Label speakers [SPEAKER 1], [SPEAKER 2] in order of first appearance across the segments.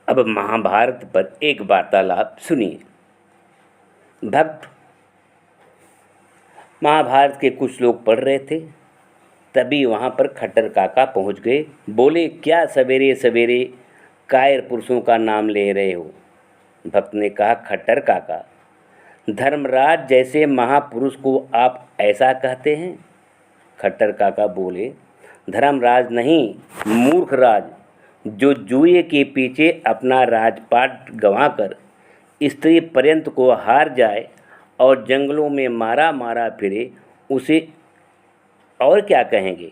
[SPEAKER 1] अब महाभारत पर एक वार्तालाप सुनिए। भक्त महाभारत के कुछ लोग पढ़ रहे थे, तभी वहाँ पर खट्टर काका पहुँच गए। बोले, क्या सवेरे सवेरे कायर पुरुषों का नाम ले रहे हो? भक्त ने कहा, खट्टर काका, धर्मराज जैसे महापुरुष को आप ऐसा कहते हैं? खट्टर काका बोले, धर्मराज नहीं, मूर्ख राज, जो जुए के पीछे अपना राजपाट गंवाकर स्त्री पर्यंत को हार जाए और जंगलों में मारा मारा फिरे, उसे और क्या कहेंगे?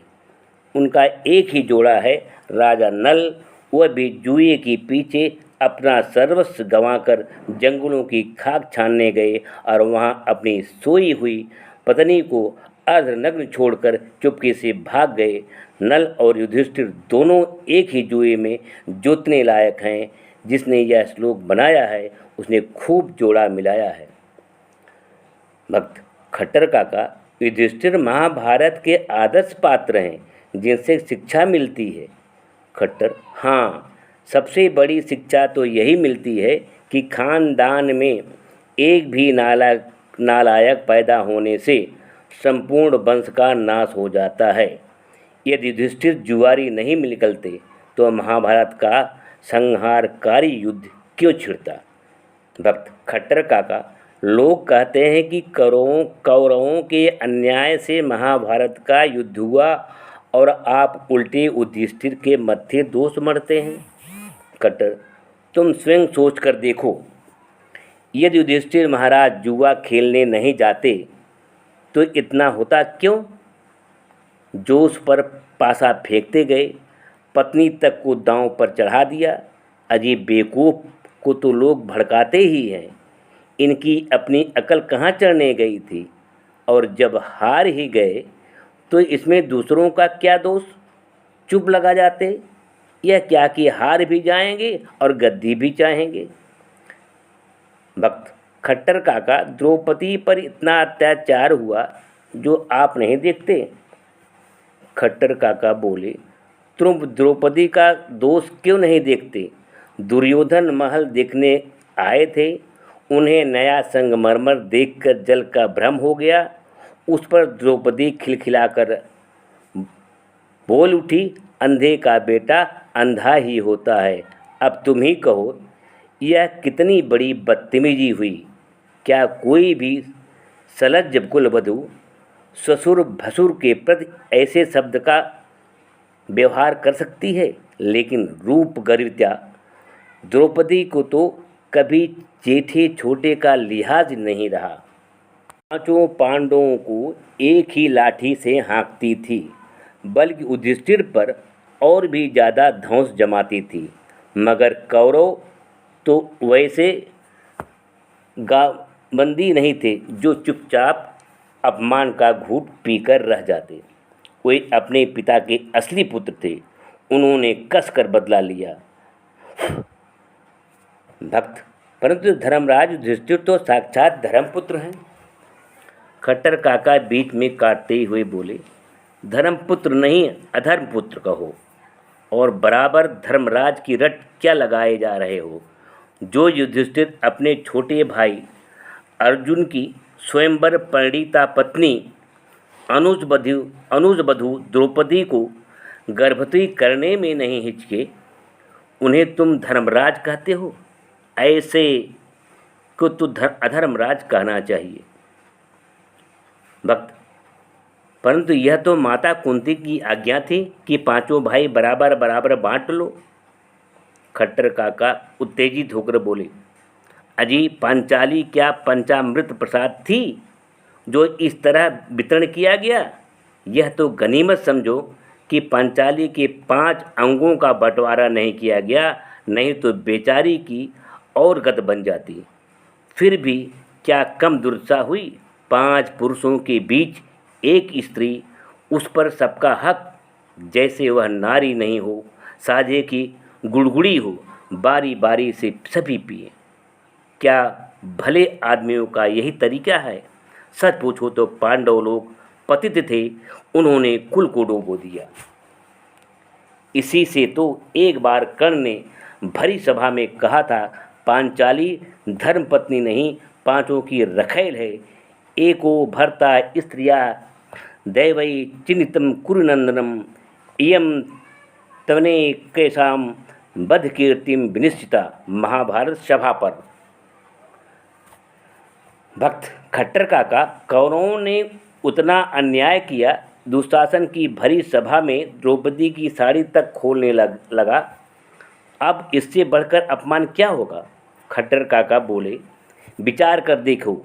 [SPEAKER 1] उनका एक ही जोड़ा है, राजा नल, वह भी जुए के पीछे अपना सर्वस्व गंवाकर जंगलों की खाक छानने गए और वहाँ अपनी सोई हुई पत्नी को अर्धनग्न छोड़कर चुपके से भाग गए। नल और युधिष्ठिर दोनों एक ही जुए में जोतने लायक हैं। जिसने यह श्लोक बनाया है उसने खूब जोड़ा मिलाया है। भक्त खट्टर काका, युधिष्ठिर महाभारत के आदर्श पात्र हैं जिनसे शिक्षा मिलती है। खट्टर, हाँ, सबसे बड़ी शिक्षा तो यही मिलती है कि खानदान में एक भी नालायक पैदा होने से संपूर्ण वंश का नाश हो जाता है। यदि युधिष्ठिर जुआरी नहीं निकलते तो महाभारत का संहारकारी युद्ध क्यों छिड़ता? भक्त खट्टर काका, लोग कहते हैं कि कौरवों के अन्याय से महाभारत का युद्ध हुआ और आप उल्टे युधिष्ठिर के मत्थे दोष मढ़ते हैं। खट्टर, तुम स्वयं सोच कर देखो, यदि युधिष्ठिर महाराज जुआ खेलने नहीं जाते तो इतना होता क्यों? जो उस पर पासा फेंकते गए, पत्नी तक को दांव पर चढ़ा दिया। अजीब बेवकूफ़ को तो लोग भड़काते ही हैं। इनकी अपनी अकल कहाँ चढ़ने गई थी? और जब हार ही गए तो इसमें दूसरों का क्या दोष? चुप लगा जाते। यह क्या कि हार भी जाएंगे और गद्दी भी चाहेंगे। भक्त खट्टर काका, द्रौपदी पर इतना अत्याचार हुआ जो आप नहीं देखते? खट्टर काका बोले, तुम द्रौपदी का दोष क्यों नहीं देखते? दुर्योधन महल देखने आए थे, उन्हें नया संगमरमर देखकर जल का भ्रम हो गया। उस पर द्रौपदी खिलखिलाकर बोल उठी, अंधे का बेटा अंधा ही होता है। अब तुम ही कहो, यह कितनी बड़ी बदतमीजी हुई। क्या कोई भी सलज्ज कुलवधू ससुर भसुर के प्रति ऐसे शब्द का व्यवहार कर सकती है? लेकिन रूप गर्विता द्रौपदी को तो कभी जेठे छोटे का लिहाज नहीं रहा। पांचों पांडवों को एक ही लाठी से हाँकती थी, बल्कि युधिष्ठिर पर और भी ज़्यादा धौंस जमाती थी। मगर कौरव तो वैसे गाबंदी नहीं थे जो चुपचाप अपमान का घूंट पीकर रह जाते। वे अपने पिता के असली पुत्र थे, उन्होंने कसकर बदला लिया। भक्त, परंतु धर्मराज युधिष्ठिर तो साक्षात धर्मपुत्र हैं। खट्टर काका बीच में काटते हुए बोले, धर्मपुत्र नहीं, अधर्मपुत्र कहो। और बराबर धर्मराज की रट क्या लगाए जा रहे हो? जो युधिष्ठिर अपने छोटे भाई अर्जुन की स्वयंवर परिणीता पत्नी अनुजवधु द्रौपदी को गर्भवती करने में नहीं हिचके, उन्हें तुम धर्मराज कहते हो? ऐसे को तो अधर्मराज कहना चाहिए। भक्त, परंतु यह तो माता कुंती की आज्ञा थी कि पांचों भाई बराबर बराबर बांट लो। खट्टर काका उत्तेजित होकर बोले, अजी, पांचाली क्या पंचामृत प्रसाद थी जो इस तरह वितरण किया गया? यह तो गनीमत समझो कि पांचाली के 5 अंगों का बंटवारा नहीं किया गया, नहीं तो बेचारी की और गत बन जाती। फिर भी क्या कम दुर्दशा हुई? 5 पुरुषों के बीच एक स्त्री, उस पर सबका हक, जैसे वह नारी नहीं हो, साझे की गुड़गुड़ी हो, बारी बारी से सभी पिए। क्या भले आदमियों का यही तरीका है? सच पूछो तो पांडव लोग पतित थे, उन्होंने कुल को डुबो दिया। इसी से तो एक बार कर्ण ने भरी सभा में कहा था, पांचाली धर्मपत्नी नहीं, पांचों की रखैल है। एको भर्ता स्त्रिया दैवई चिन्हितम कुरुनंदनम, इयम तवने कैसाम बध कीर्तिम विनिश्चिता। महाभारत सभा पर। भक्त खट्टर काका, कौरवों ने उतना अन्याय किया, दुशासन की भरी सभा में द्रौपदी की साड़ी तक खोलने लगा। अब इससे बढ़कर अपमान क्या होगा? खट्टर काका बोले, विचार कर देखो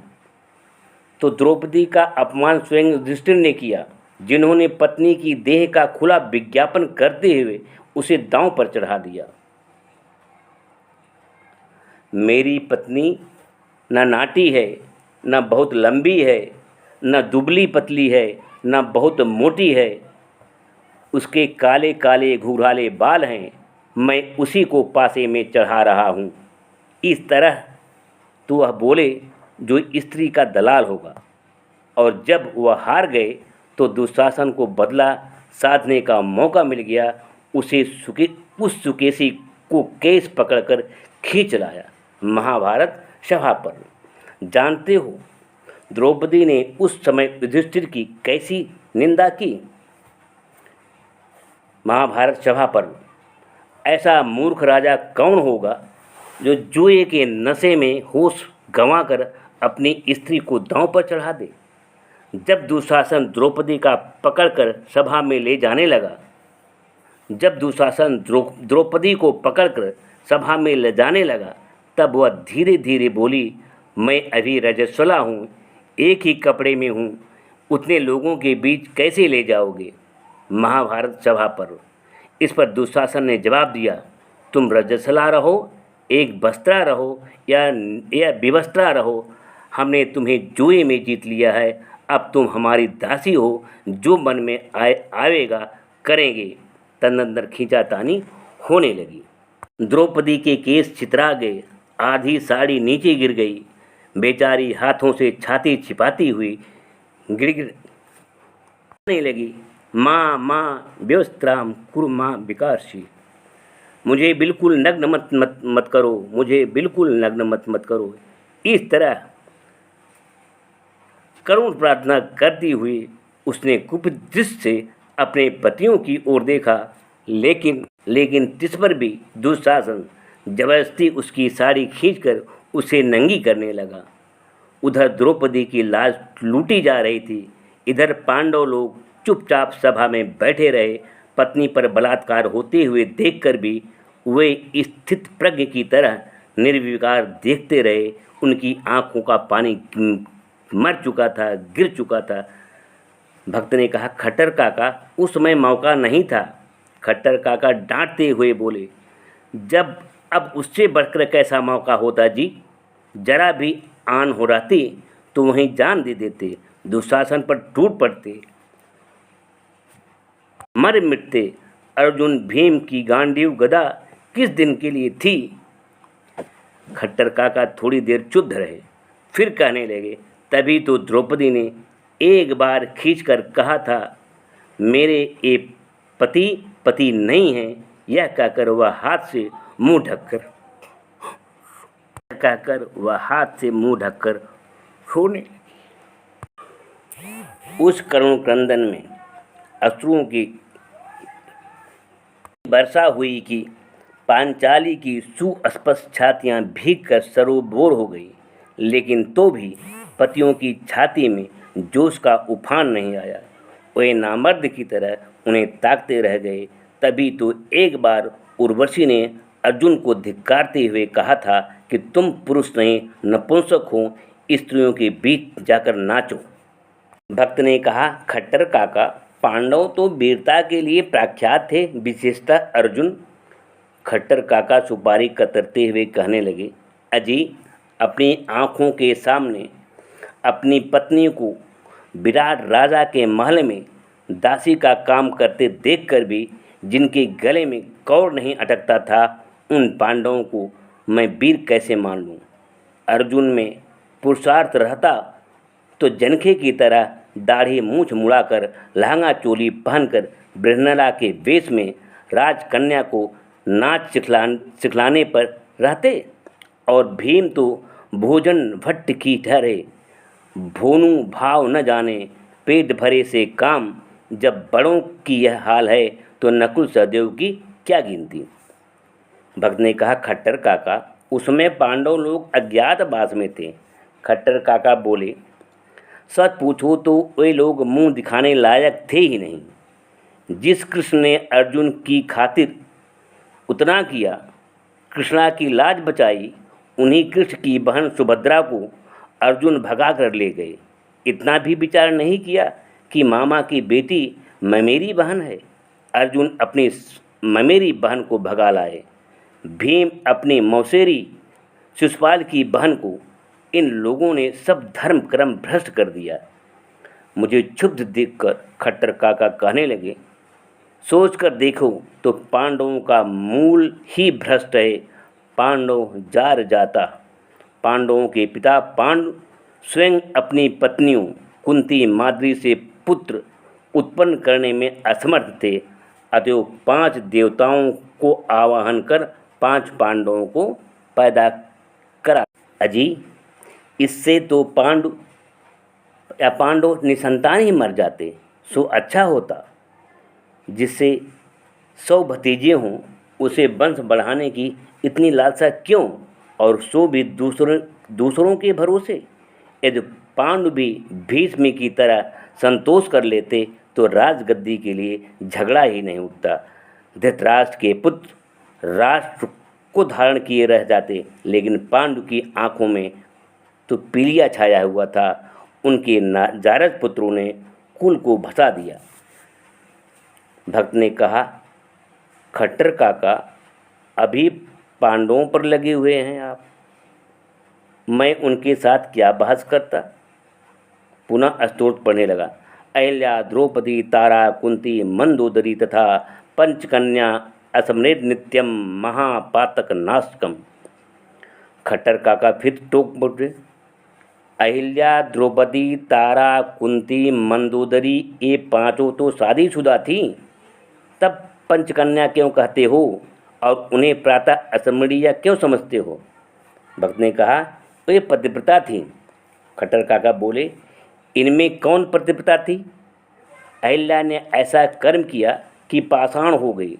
[SPEAKER 1] तो द्रौपदी का अपमान स्वयं युधिष्ठिर ने किया, जिन्होंने पत्नी की देह का खुला विज्ञापन करते हुए उसे दांव पर चढ़ा दिया। मेरी पत्नी न नाटी है, न बहुत लंबी है, न दुबली पतली है, न बहुत मोटी है। उसके काले काले घुंघराले बाल हैं, मैं उसी को पासे में चढ़ा रहा हूँ। इस तरह तो वह बोले जो स्त्री का दलाल होगा। और जब वह हार गए तो दुशासन को बदला साधने का मौका मिल गया। उस सुकेशी को केस पकड़कर खींच लाया। महाभारत सभा पर। जानते हो द्रौपदी ने उस समय युधिष्ठिर की कैसी निंदा की? महाभारत सभा पर। ऐसा मूर्ख राजा कौन होगा जो जुए के नशे में होश गंवाकर अपनी स्त्री को दांव पर चढ़ा दे? जब दुशासन द्रौपदी का पकड़कर सभा में ले जाने लगा, द्रौपदी को पकड़कर सभा में ले जाने लगा, तब वह धीरे धीरे बोली, मैं अभी रजस्वला हूँ, एक ही कपड़े में हूँ, उतने लोगों के बीच कैसे ले जाओगे? महाभारत सभा पर। इस पर दुशासन ने जवाब दिया, तुम रजस्वला रहो, एक वस्त्रा रहो या विवस्त्रा रहो, हमने तुम्हें जुए में जीत लिया है। अब तुम हमारी दासी हो, जो मन में आवेगा करेंगे। तदनंतर खींचातानी होने लगी। द्रौपदी के केस चितरा गए, आधी साड़ी नीचे गिर गई। बेचारी हाथों से छाती छिपाती हुई गिड़गिड़ाने लगी, माँ माँ व्यवस्त्राम कुरु माँ विकासी। मुझे बिल्कुल नग्न मत करो, मुझे बिल्कुल नग्न मत करो। इस तरह करुण प्रार्थना करती हुई उसने कुपित दृष्टि से अपने पतियों की ओर देखा, लेकिन तिस पर भी दुशासन जबरदस्ती उसकी साड़ी खींचकर उसे नंगी करने लगा। उधर द्रौपदी की लाज लूटी जा रही थी, इधर पांडव लोग चुपचाप सभा में बैठे रहे। पत्नी पर बलात्कार होते हुए देखकर भी वे स्थित प्रज्ञ की तरह निर्विकार देखते रहे। उनकी आंखों का पानी मर चुका था, गिर चुका था। भक्त ने कहा, खट्टर काका, उस समय मौका नहीं था। खट्टर काका डांटते हुए बोले, जब अब उससे बढ़कर कैसा मौका होता जी? जरा भी आन हो रहती तो वहीं जान दे देते, दुशासन पर टूट पड़ते, मर मिटते। अर्जुन भीम की गांडीव गदा किस दिन के लिए थी? खट्टर काका थोड़ी देर चुप रहे, फिर कहने लगे, तभी तो द्रौपदी ने एक बार खींचकर कहा था, मेरे ये पति नहीं है। यह कहकर वह हाथ से मुंह ढककर रोने। उस करुण क्रंदन में अश्रुओं की वर्षा हुई कि पांचाली की सुस्पष्ट छातियां भीग कर सरोबोर हो गई। लेकिन तो भी पतियों की छाती में जोश का उफान नहीं आया। वे नामर्द की तरह उन्हें ताकते रह गए। तभी तो एक बार उर्वशी ने अर्जुन को धिक्कारते हुए कहा था कि तुम पुरुष नहीं नपुंसक हो, स्त्रियों के बीच जाकर नाचो। भक्त ने कहा, खट्टर काका, पांडव तो वीरता के लिए प्रख्यात थे, विशेषतः अर्जुन। खट्टर काका सुपारी कतरते हुए कहने लगे, अजी, अपनी आँखों के सामने अपनी पत्नी को विराट राजा के महल में दासी का काम करते देखकर भी जिनके गले में कौर नहीं अटकता था, उन पांडवों को मैं वीर कैसे मान लूँ? अर्जुन में पुरुषार्थ रहता तो जनखे की तरह दाढ़ी मूछ मुड़ाकर लहंगा चोली पहनकर बृहन्नला के वेश में राजकन्या को नाच सिखलाने पर रहते, और भीम तो भोजन भट्ट की ठहरे। भोनू भाव न जाने पेट भरे से काम, जब बड़ों की यह हाल है तो नकुल सहदेव की क्या गिनती। भक्त ने कहा, खट्टर काका, उसमें पांडव लोग अज्ञातवास में थे। खट्टर काका बोले, सच पूछो तो वे लोग मुंह दिखाने लायक थे ही नहीं। जिस कृष्ण ने अर्जुन की खातिर उतना किया, कृष्णा की लाज बचाई, उन्हीं कृष्ण की बहन सुभद्रा को अर्जुन भगा कर ले गए। इतना भी विचार नहीं किया कि मामा की बेटी ममेरी बहन है। अर्जुन अपनी ममेरी बहन को भगा लाए। भीम अपनी मौसेरी शिशुपाल की बहन को। इन लोगों ने सब धर्म कर्म भ्रष्ट कर दिया। मुझे क्षुब्ध देखकर खट्टर काका कहने लगे, सोच कर देखो तो पांडवों का मूल ही भ्रष्ट है। पांडव जार जाता। पांडवों के पिता पांडु स्वयं अपनी पत्नियों कुंती माद्री से पुत्र उत्पन्न करने में असमर्थ थे। अतएव 5 देवताओं को आवाहन कर 5 पांडवों को पैदा करा। अजी, इससे तो पांडव निसंतान ही मर जाते, सो अच्छा होता। जिससे 100 भतीजे हों, उसे वंश बढ़ाने की इतनी लालसा क्यों, और सो भी दूसरों के भरोसे। यदि पांडु भी भीष्म की तरह संतोष कर लेते तो राजगद्दी के लिए झगड़ा ही नहीं उठता। धृतराष्ट्र के पुत्र राष्ट्र को धारण किए रह जाते, लेकिन पांडु की आंखों में तो पीलिया छाया हुआ था। उनके जारज पुत्रों ने कुल को भसा दिया। भक्त ने कहा, खट्टर काका, अभी पांडवों पर लगे हुए हैं आप, मैं उनके साथ क्या बहस करता। पुनः स्तोत्र पढ़ने लगा। अहिल्या द्रौपदी तारा कुंती मंदोदरी तथा पंचकन्या असमृत नित्यम महापातक नाशकम। खट्टर काका फिर टोक बोले, अहिल्या द्रौपदी तारा कुंती मंदोदरी ये 5 तो शादीशुदा थी, तब पंचकन्या क्यों कहते हो और उन्हें प्रातः असमणीय क्यों समझते हो। भक्त ने कहा, वे पतिव्रता थीं। खट्टर काका बोले, इनमें कौन पतिव्रता थी। अहिल्या ने ऐसा कर्म किया कि पाषाण हो गई।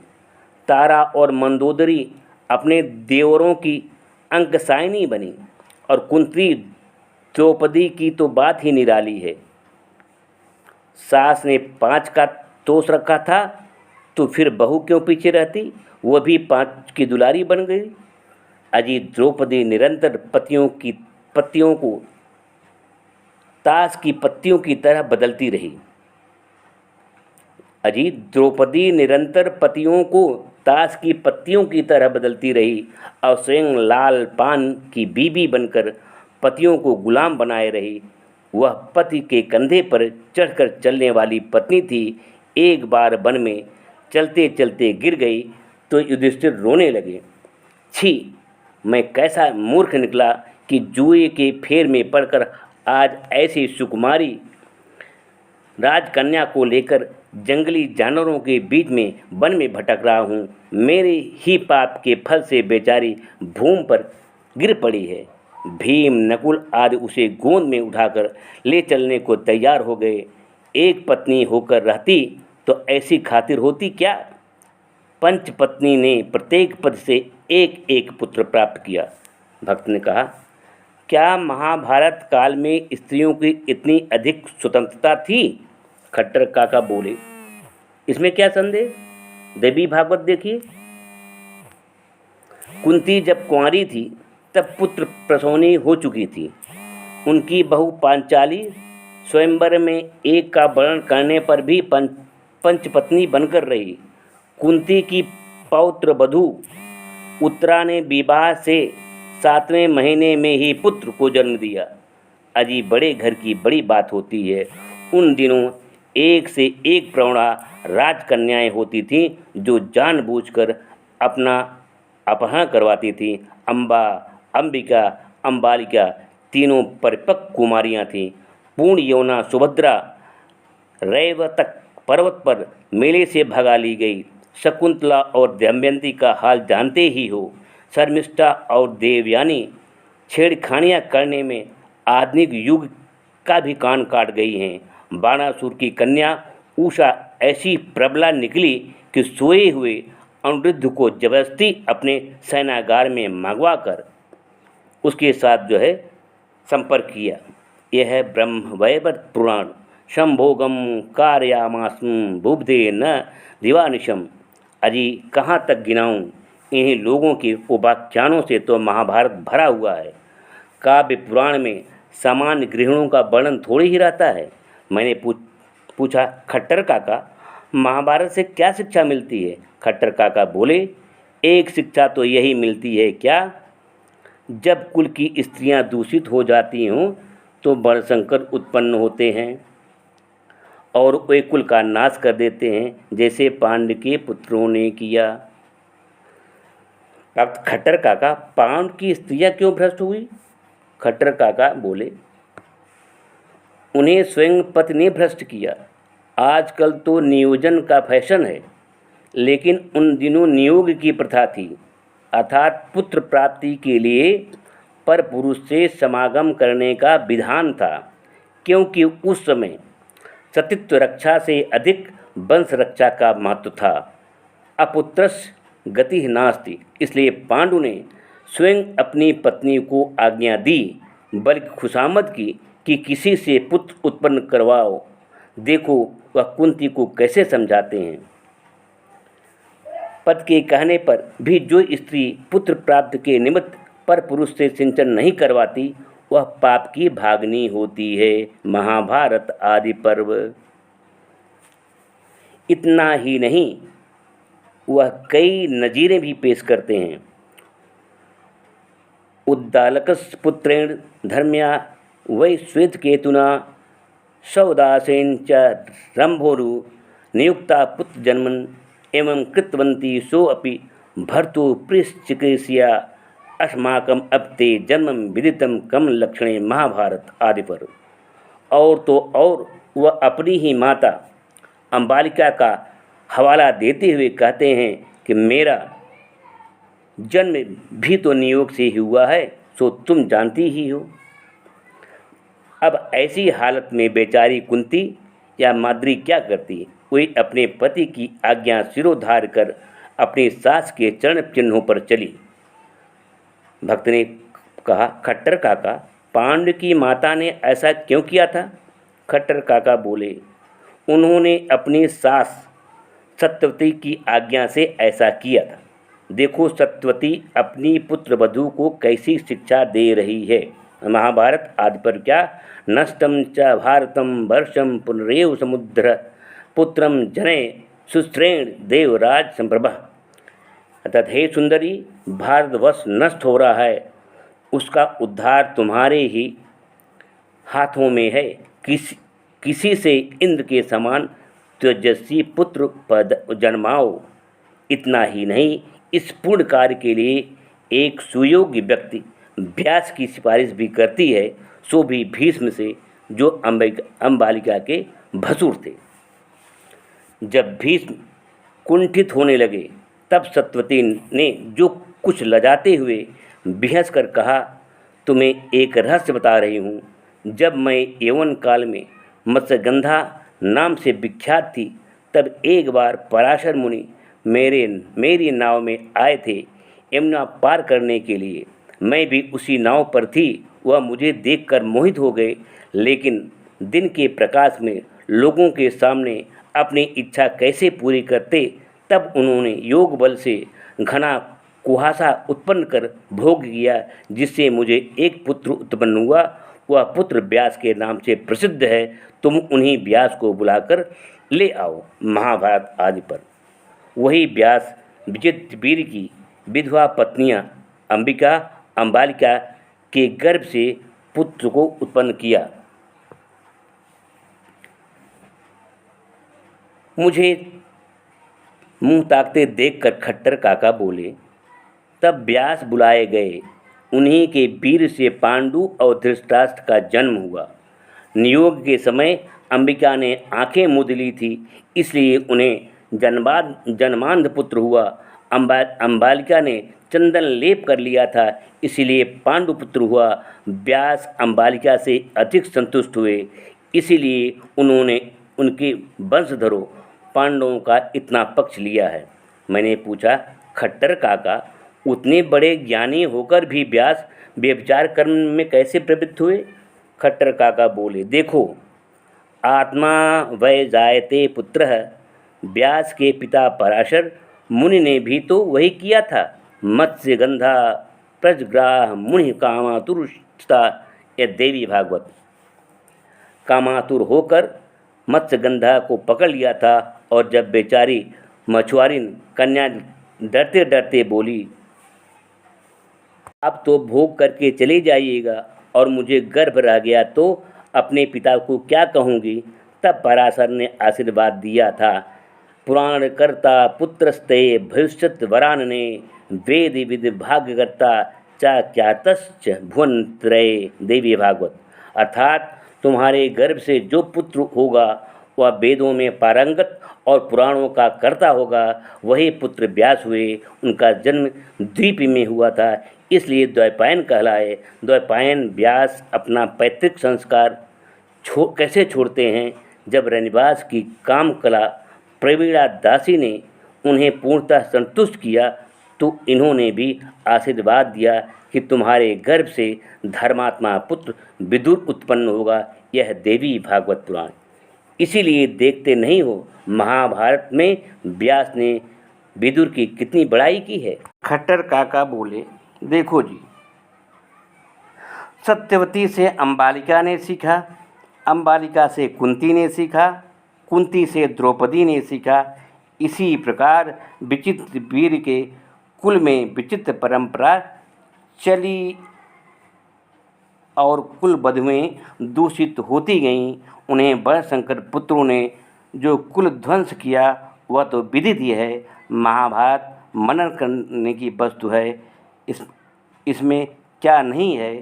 [SPEAKER 1] तारा और मंदोदरी अपने देवरों की अंकसायनी बनी, और कुंती द्रौपदी की तो बात ही निराली है। सास ने 5 का तोष रखा था, तो फिर बहू क्यों पीछे रहती, वह भी 5 की दुलारी बन गई। अजी, द्रौपदी निरंतर पत्तियों को ताश की पत्तियों की तरह बदलती रही। अजी, द्रौपदी निरंतर पतियों को ताश की पत्तियों की तरह बदलती रही, और स्वयं लाल पान की बीबी बनकर पतियों को गुलाम बनाए रही। वह पति के कंधे पर चढ़कर चलने वाली पत्नी थी। एक बार वन में चलते चलते गिर गई तो युधिष्ठिर रोने लगे। छी, मैं कैसा मूर्ख निकला कि जुए के फेर में पड़कर आज ऐसी सुकुमारी राजकन्या को लेकर जंगली जानवरों के बीच में वन में भटक रहा हूँ। मेरे ही पाप के फल से बेचारी भूमि पर गिर पड़ी है। भीम नकुल आदि उसे गोद में उठाकर ले चलने को तैयार हो गए। एक पत्नी होकर रहती तो ऐसी खातिर होती क्या। पंच पत्नी ने प्रत्येक पद से एक एक पुत्र प्राप्त किया। भक्त ने कहा, क्या महाभारत काल में स्त्रियों की इतनी अधिक स्वतंत्रता थी। खट्टर काका बोले, इसमें क्या संदेह, देवी भागवत देखिए। कुंती जब कुंवारी थी तब पुत्र प्रसवनी हो चुकी थी। उनकी बहू पांचाली स्वयंवर में एक का वर्ण करने पर भी पंचपत्नी बनकर रही। कुंती की पौत्र वधू उत्तरा ने विवाह से 7वें महीने में ही पुत्र को जन्म दिया। अजी, बड़े घर की बड़ी बात होती है। उन दिनों एक से एक प्रौढ़ा राजकन्याएं होती थीं जो जानबूझकर अपना अपहरण करवाती थीं। अम्बा, अंबिका, अम्बालिका तीनों परिपक्व कुमारियां थीं। पूर्ण यौना सुभद्रा रैवतक पर्वत पर मेले से भगा ली गई। शकुंतला और दमयंती का हाल जानते ही हो। शर्मिष्ठा और देवयानी छेड़खानियाँ करने में आधुनिक युग का भी कान काट गई हैं। बाणासुर की कन्या उषा ऐसी प्रबला निकली कि सोए हुए अनिरुद्ध को जबरदस्ती अपने सेनागार में मंगवा कर उसके साथ संपर्क किया। यह है ब्रह्मवैवर्त पुराण। शंभोगम कार्यामासम बुब्धे न दिवानिशम। अजी कहाँ तक गिनाऊं? इन्हीं लोगों के उपाख्यानों से तो महाभारत भरा हुआ है। काव्य पुराण में सामान्य गृहिणों का वर्णन थोड़ी ही रहता है। मैंने पूछा, खट्टर काका, महाभारत से क्या शिक्षा मिलती है? खट्टर काका बोले, एक शिक्षा तो यही मिलती है क्या, जब कुल की स्त्रियां दूषित हो जाती हों तो वर्णशंकर उत्पन्न होते हैं और वे कुल का नाश कर देते हैं, जैसे पांडु के पुत्रों ने किया। अब खट्टर काका, पांडु की स्त्रियां क्यों भ्रष्ट हुई? खट्टर काका बोले, उन्हें स्वयं पति ने भ्रष्ट किया। आजकल तो नियोजन का फैशन है, लेकिन उन दिनों नियोग की प्रथा थी, अर्थात पुत्र प्राप्ति के लिए पर पुरुष से समागम करने का विधान था, क्योंकि उस समय सतीत्व रक्षा से अधिक वंश रक्षा का महत्व था। अपुत्रस्य गति नास्ति, इसलिए पांडु ने स्वयं अपनी पत्नी को आज्ञा दी, बल्कि खुशामद की कि किसी से पुत्र उत्पन्न करवाओ। देखो वह कुंती को कैसे समझाते हैं। पति के कहने पर भी जो स्त्री पुत्र प्राप्त के निमित्त पर पुरुष से सिंचन नहीं करवाती, वह पाप की भागनी होती है। महाभारत आदि पर्व। इतना ही नहीं, वह कई नजीरें भी पेश करते हैं। उद्दालकस्य पुत्रेण धर्म्या वै श्वेतकेतुना सौदासेन च रंभोरु नियुक्ता पुत्रजन्मन् एवं कृतवंती सोऽपि भर्तु प्रियश्चिकीर्ष्या अस्माकम अब ते जन्म विदितम कम लक्षणे। महाभारत आदि पर। और तो और वह अपनी ही माता अम्बालिका का हवाला देते हुए कहते हैं कि मेरा जन्म भी तो नियोग से ही हुआ है, सो तुम जानती ही हो। अब ऐसी हालत में बेचारी कुंती या माद्री क्या करती? वे अपने पति की आज्ञा सिरोधार कर अपनी सास के चरण चिन्हों पर चली। भक्त ने कहा, खट्टर काका, पांडु की माता ने ऐसा क्यों किया था? खट्टर काका बोले, उन्होंने अपनी सास सत्यवती की आज्ञा से ऐसा किया था। देखो सत्यवती अपनी पुत्र वधू को कैसी शिक्षा दे रही है। महाभारत आदि पर क्या? नष्टम च भारतम वर्षम पुनरेव समुद्र पुत्रम जने सुश्रेण देवराज संप्रभा। अर्थात हे सुंदरी, भारतवर्ष नष्ट हो रहा है, उसका उद्धार तुम्हारे ही हाथों में है। किसी से इंद्र के समान तेजस्वी पुत्र पद जन्माओ। इतना ही नहीं, इस पूर्ण कार्य के लिए एक सुयोग्य व्यक्ति व्यास की सिफारिश भी करती है, सो भी भीष्म से, जो अम्बालिका के भसुर थे। जब भीष्म कुंठित होने लगे, तब सत्यवती ने जो कुछ लजाते हुए बिहस कर कहा, तुम्हें एक रहस्य बता रही हूँ। जब मैं यौवन काल में मत्स्यगंधा नाम से विख्यात थी, तब एक बार पराशर मुनि मेरी नाव में आए थे यमुना पार करने के लिए। मैं भी उसी नाव पर थी। वह मुझे देखकर मोहित हो गए, लेकिन दिन के प्रकाश में लोगों के सामने अपनी इच्छा कैसे पूरी करते, तब उन्होंने योग बल से घना कुहासा उत्पन्न कर भोग किया, जिससे मुझे एक पुत्र उत्पन्न हुआ। वह पुत्र व्यास के नाम से प्रसिद्ध है। तुम उन्हीं व्यास को बुलाकर ले आओ। महाभारत आदि पर। वही व्यास विचित्र वीर की विधवा पत्नियां अंबिका अम्बालिका के गर्भ से पुत्र को उत्पन्न किया। मुझे मुंह ताकते देखकर खट्टर काका बोले, तब व्यास बुलाए गए। उन्हीं के वीर से पांडु और धृतराष्ट्र का जन्म हुआ। नियोग के समय अंबिका ने आंखें मूंद ली थी, इसलिए उन्हें जन्मांध पुत्र हुआ। अंबालिका ने चंदन लेप कर लिया था, इसीलिए पांडुपुत्र हुआ। व्यास अंबालिका से अधिक संतुष्ट हुए, इसीलिए उन्होंने उनके वंशधरों पांडवों का इतना पक्ष लिया है। मैंने पूछा, खट्टर काका, उतने बड़े ज्ञानी होकर भी व्यास व्यभिचार कर्म में कैसे प्रवृत्त हुए? खट्टर काका बोले, देखो, आत्मा वै जायते पुत्रः। व्यास के पिता पराशर मुनि ने भी तो वही किया था। मत्स्य गंधा प्रजग्राह मुनि कामातुरता, यह देवी भागवत। कामातुर होकर मत्स्यगंधा को पकड़ लिया था, और जब बेचारी मछुआरिन कन्या डरते डरते बोली, आप तो भोग करके चले जाइएगा और मुझे गर्भ रह गया तो अपने पिता को क्या कहूँगी, तब पराशर ने आशीर्वाद दिया था, पुराण कर्ता पुत्रस्ते भविष्यत वरानने वेद विद भाग्यकर्ता चा ख्यातश्च भुवन त्रये, देवी भागवत। अर्थात तुम्हारे गर्भ से जो पुत्र होगा वह वेदों में पारंगत और पुराणों का कर्ता होगा। वही पुत्र व्यास हुए। उनका जन्म द्वीप में हुआ था, इसलिए द्वैपायन कहलाए। द्वैपायन व्यास अपना पैतृक संस्कार कैसे छोड़ते हैं? जब रनिवास की काम कला प्रवीणा दासी ने उन्हें पूर्णतः संतुष्ट किया तो इन्होंने भी आशीर्वाद दिया कि तुम्हारे गर्भ से धर्मात्मा पुत्र विदुर उत्पन्न होगा। यह देवी भागवत पुराण। इसीलिए देखते नहीं हो महाभारत में व्यास ने विदुर की कितनी बड़ाई की है। खट्टर काका बोले, देखो जी, सत्यवती से अंबालिका ने सीखा, अंबालिका से कुंती ने सीखा, कुंती से द्रौपदी ने सीखा। इसी प्रकार विचित्र वीर के कुल में विचित्र परंपरा चली और कुल वधुएं दूषित होती गईं। उन्हें वर्णशंकर पुत्रों ने जो कुल ध्वंस किया वह तो विदित ही है। महाभारत मनन करने की वस्तु है। इसमें क्या नहीं है?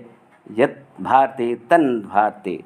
[SPEAKER 1] यत् भारते तन् भारते।